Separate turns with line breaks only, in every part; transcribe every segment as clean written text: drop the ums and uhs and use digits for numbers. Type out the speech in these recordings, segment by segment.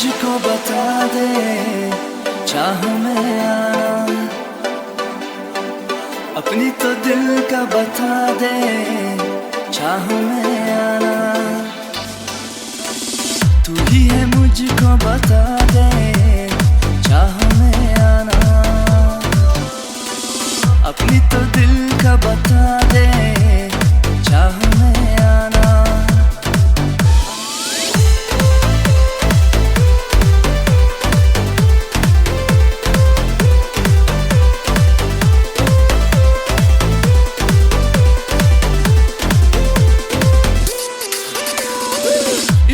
मुझको बता दे, चाह में आना, अपनी तो दिल का बता दे, चाह में आना। तू ही है मुझको बता दे, चाह में आना, अपनी तो दिल का बता दे, चाह में आना।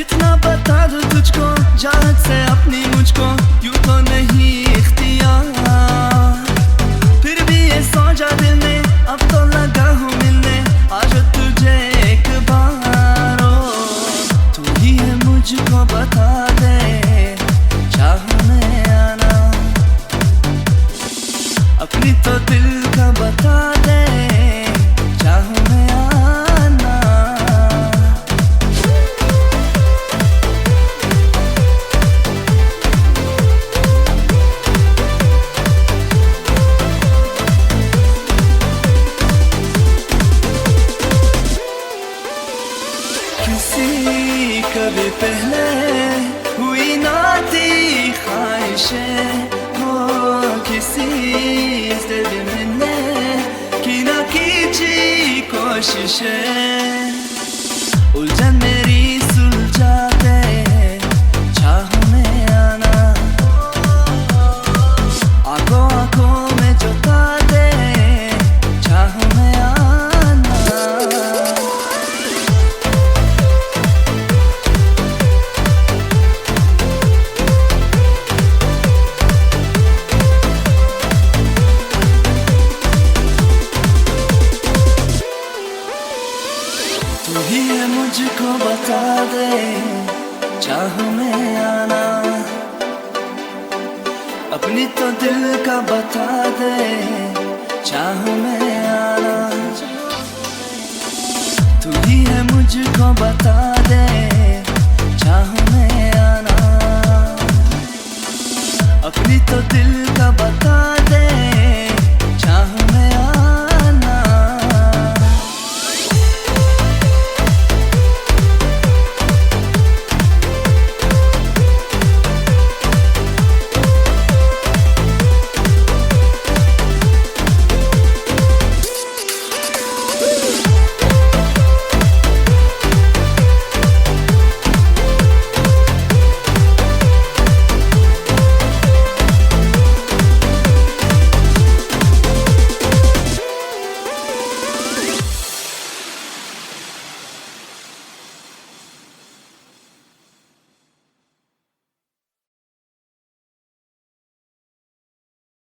इतना बता दूं तुझको, चाहत से अपनी मुझको, यूं तो नहीं इख्तियार, फिर भी ये सोचा दिल ने, अब तो लगा हूँ मिलने, आज तुझे एक बार। ओ तू ही है मुझको बता दे, चाह में आना, अपनी तो दिल का बता दे, चाह में आना। किसी कभी पहले हुई ना थी ख्वाहिशें, हो किसी से भी मिलने की ना कीजिए कोशिशें, उलझन मेरी सुलझा दे, चाह में आना, आंखों आंखों में जुटा दे, चाह में आना। तू ही है मुझको बता दे, चाह में आना, अपनी तो दिल का बता दे, चाह में आना। तू ही है मुझको बता